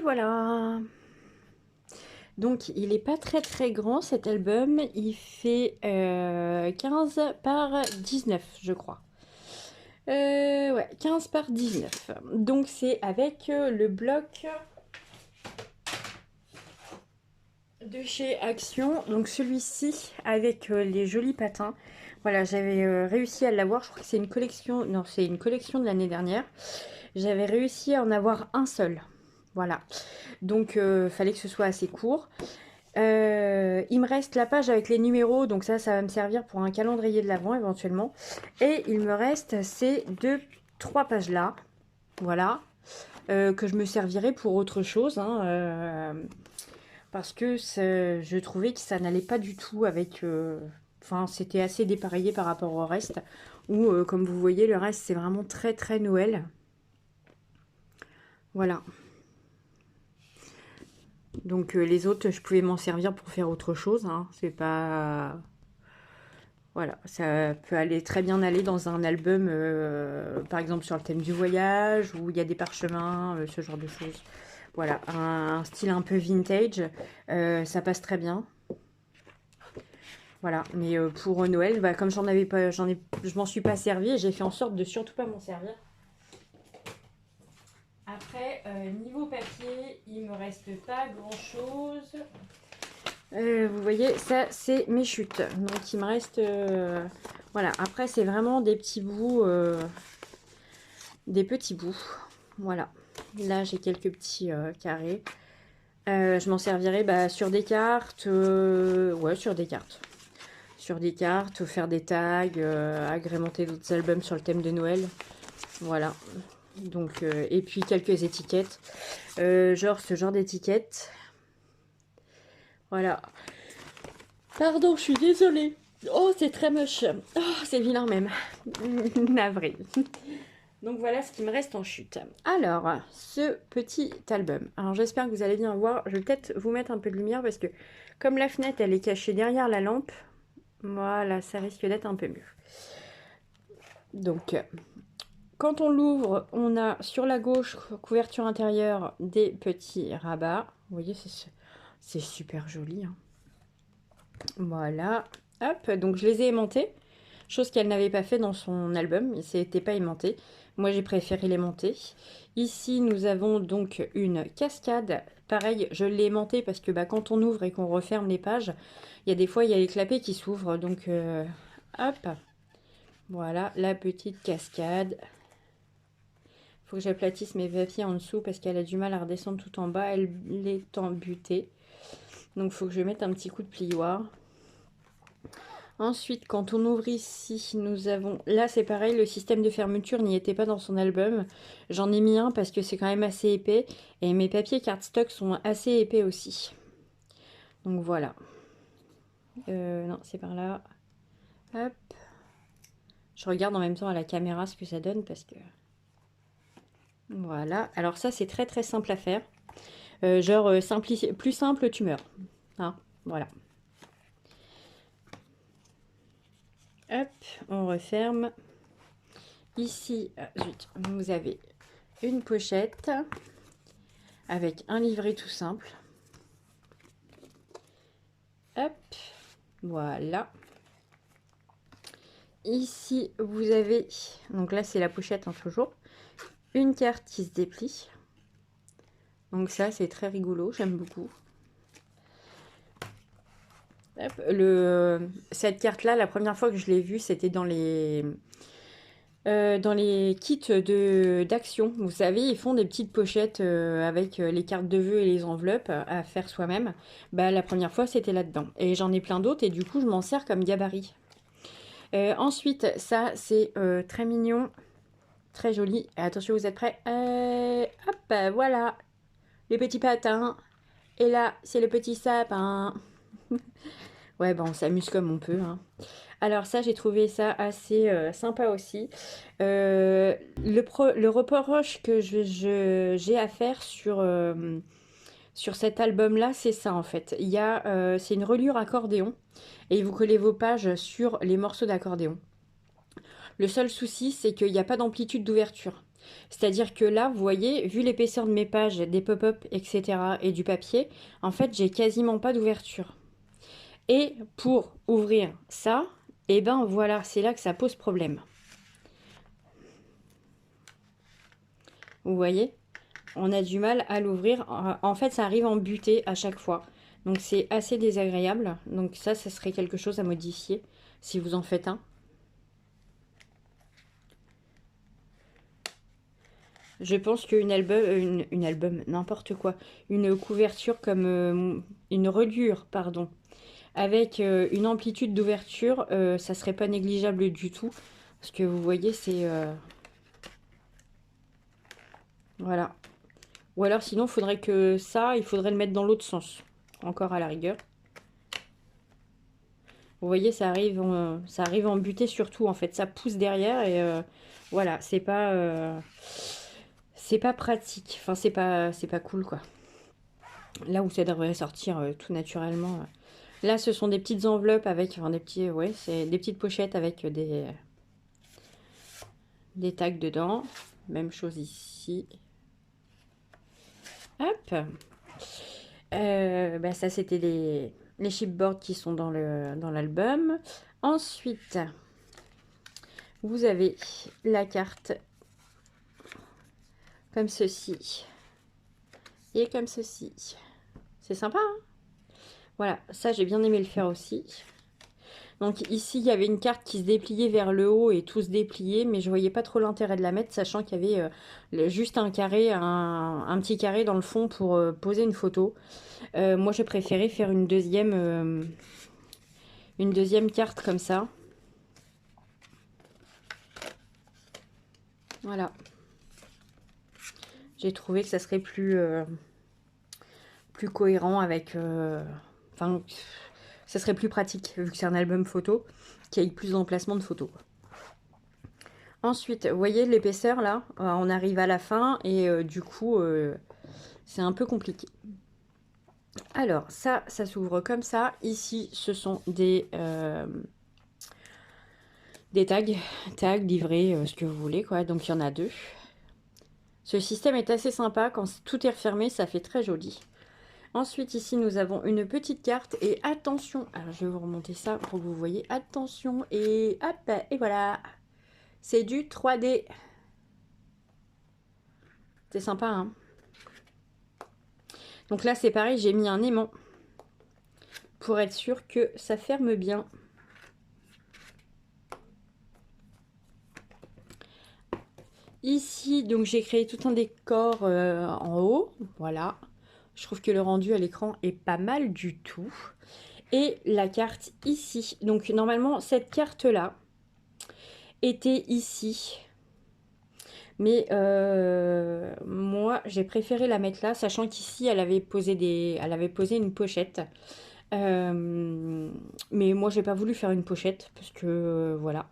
Et voilà. Donc il n'est pas très grand cet album, il fait 15 par 19 je crois. Ouais, 15 par 19. Donc c'est avec le bloc de chez Action. Donc celui-ci avec les jolis patins. Voilà, j'avais réussi à l'avoir. Je crois que c'est une collection. Non, c'est une collection de l'année dernière. J'avais réussi à en avoir un seul. Voilà. Donc fallait que ce soit assez court. Il me reste la page avec les numéros, donc ça va me servir pour un calendrier de l'Avent éventuellement. Et il me reste ces trois pages là, voilà, que je me servirai pour autre chose, hein, parce que je trouvais que ça n'allait pas du tout avec. Enfin, c'était assez dépareillé par rapport au reste. Où, comme vous voyez, le reste c'est vraiment très Noël. Voilà. Donc les autres, je pouvais m'en servir pour faire autre chose. Hein. C'est pas... Voilà, ça peut aller très bien aller dans un album, par exemple sur le thème du voyage, où il y a des parchemins, ce genre de choses. Voilà, un style un peu vintage, ça passe très bien. Voilà, mais pour Noël, bah, comme je m'en suis pas servi, j'ai fait en sorte de surtout pas m'en servir. Après, niveau papier, il me reste pas grand chose. Vous voyez, ça c'est mes chutes. Donc il me reste... voilà, après c'est vraiment des petits bouts. Des petits bouts. Voilà. Là j'ai quelques petits carrés. Je m'en servirai sur des cartes. Ouais, sur des cartes. Sur des cartes, faire des tags, agrémenter d'autres albums sur le thème de Noël. Voilà. Donc, et puis quelques étiquettes. Genre ce genre d'étiquettes. Voilà. Pardon, je suis désolée. Oh, c'est très moche. Oh, c'est vilain même. Navré. Donc voilà ce qui me reste en chute. Alors, ce petit album. Alors j'espère que vous allez bien voir. Je vais peut-être vous mettre un peu de lumière parce que comme la fenêtre elle est cachée derrière la lampe, voilà, ça risque d'être un peu mieux. Donc, quand on l'ouvre, on a sur la gauche, couverture intérieure, des petits rabats. Vous voyez, c'est super joli. Hein. Voilà. Hop, donc je les ai aimantés. Chose qu'elle n'avait pas fait dans son album. Il n'était pas aimanté. Moi, j'ai préféré l'aimanter. Ici, nous avons donc une cascade. Pareil, je l'ai aimanté parce que quand on ouvre et qu'on referme les pages, il y a des fois, il y a les clapets qui s'ouvrent. Donc, hop. Voilà, la petite cascade. Faut que j'aplatisse mes papiers en dessous parce qu'elle a du mal à redescendre tout en bas. Elle est embutée. Donc, il faut que je mette un petit coup de plioir. Ensuite, quand on ouvre ici, nous avons... Là, c'est pareil, le système de fermeture n'y était pas dans son album. J'en ai mis un parce que c'est quand même assez épais. Et mes papiers cardstock sont assez épais aussi. Donc voilà. Non, c'est par là. Hop. Je regarde en même temps à la caméra ce que ça donne parce que... Voilà. Alors ça, c'est très simple à faire. Genre, plus simple, tu meurs. Hein, voilà. Hop, on referme. Ici, zut, vous avez une pochette avec un livret tout simple. Hop, voilà. Ici, vous avez, donc là c'est la pochette en toujours, une carte qui se déplie. Donc ça c'est très rigolo, j'aime beaucoup. Hop, cette carte là, la première fois que je l'ai vue, c'était dans les kits d'action. Vous savez, ils font des petites pochettes avec les cartes de vœux et les enveloppes à faire soi-même. La première fois, c'était là-dedans. Et j'en ai plein d'autres et du coup, je m'en sers comme gabarit. Ensuite, ça, c'est très mignon, très joli. Attention, vous êtes prêts? Hop, voilà, les petits patins. Et là, c'est le petit sapin. Ouais, on s'amuse comme on peut. Hein. Alors ça, j'ai trouvé ça assez sympa aussi. Le reproche que j'ai à faire sur cet album-là, c'est ça en fait. C'est une reliure accordéon et vous collez vos pages sur les morceaux d'accordéon. Le seul souci, c'est qu'il n'y a pas d'amplitude d'ouverture. C'est-à-dire que là, vous voyez, vu l'épaisseur de mes pages, des pop-up, etc. et du papier, en fait, j'ai quasiment pas d'ouverture. Et pour ouvrir ça, et ben voilà, c'est là que ça pose problème. Vous voyez? On a du mal à l'ouvrir. En fait, ça arrive en butée à chaque fois. Donc, c'est assez désagréable. Donc, ça serait quelque chose à modifier si vous en faites un. Je pense qu'une album, une album, n'importe quoi, une couverture comme une reliure, pardon, avec une amplitude d'ouverture, ça serait pas négligeable du tout. Parce que vous voyez, c'est... voilà. Ou alors sinon, il faudrait le mettre dans l'autre sens. Encore à la rigueur. Vous voyez, ça arrive en butée surtout, en fait. Ça pousse derrière et voilà, c'est pas pratique. Enfin, c'est pas cool, quoi. Là où ça devrait sortir tout naturellement. Là, ce sont des petites enveloppes avec, enfin, c'est des petites pochettes avec des tags dedans. Même chose ici. Hop. Bah, ça, c'était les chipboards qui sont dans l'album. Ensuite, vous avez la carte comme ceci et comme ceci. C'est sympa, hein? Voilà, ça, j'ai bien aimé le faire aussi. Donc ici, il y avait une carte qui se dépliait vers le haut et tout se dépliait, mais je voyais pas trop l'intérêt de la mettre, sachant qu'il y avait juste un carré, un petit carré dans le fond pour poser une photo. Moi, j'ai préféré faire une deuxième carte comme ça. Voilà. J'ai trouvé que ça serait plus cohérent avec... Enfin, ça serait plus pratique, vu que c'est un album photo, qui ait plus d'emplacement de photos. Ensuite, vous voyez l'épaisseur là, on arrive à la fin et du coup, c'est un peu compliqué. Alors, ça s'ouvre comme ça. Ici, ce sont des tags livrés, ce que vous voulez, quoi. Donc, il y en a 2. Ce système est assez sympa. Quand tout est refermé, ça fait très joli. Ensuite, ici, nous avons une petite carte. Et attention, alors je vais vous remonter ça pour que vous voyez. Attention, et hop, et voilà. C'est du 3D. C'est sympa, hein? Donc là, c'est pareil, j'ai mis un aimant pour être sûr que ça ferme bien. Ici, donc j'ai créé tout un décor en haut. Voilà. Je trouve que le rendu à l'écran est pas mal du tout. Et la carte ici. Donc normalement, cette carte-là était ici. Mais moi, j'ai préféré la mettre là, sachant qu'ici, elle avait posé une pochette. Mais moi, j'ai pas voulu faire une pochette parce que voilà.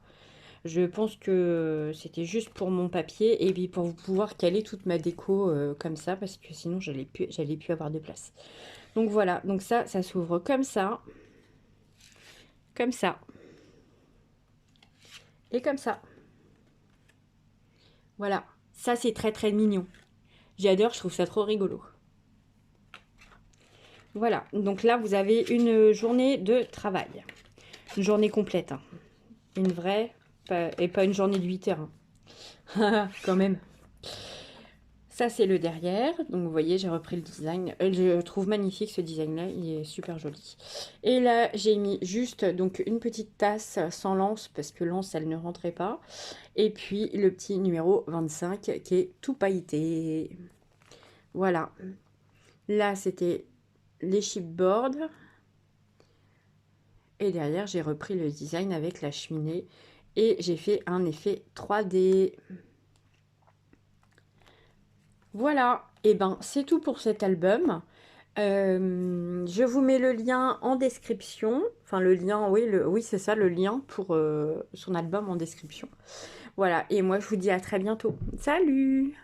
Je pense que c'était juste pour mon papier et puis pour pouvoir caler toute ma déco comme ça parce que sinon j'allais plus avoir de place. Donc voilà, donc ça s'ouvre comme ça et comme ça. Voilà, ça c'est très très mignon. J'adore, je trouve ça trop rigolo. Voilà, donc là vous avez une journée de travail. Une journée complète, hein. Une vraie, et pas une journée de 8 heures. Hein. Quand même. Ça, c'est le derrière. Donc, vous voyez, j'ai repris le design. Je trouve magnifique ce design-là. Il est super joli. Et là, j'ai mis juste donc une petite tasse sans lance parce que l'anse, elle ne rentrait pas. Et puis, le petit numéro 25 qui est tout pailleté. Voilà. Là, c'était les chipboards. Et derrière, j'ai repris le design avec la cheminée. Et j'ai fait un effet 3D. Voilà, et ben c'est tout pour cet album. Je vous mets le lien en description. Enfin le lien, oui c'est ça, le lien pour son album en description. Voilà, et moi je vous dis à très bientôt. Salut!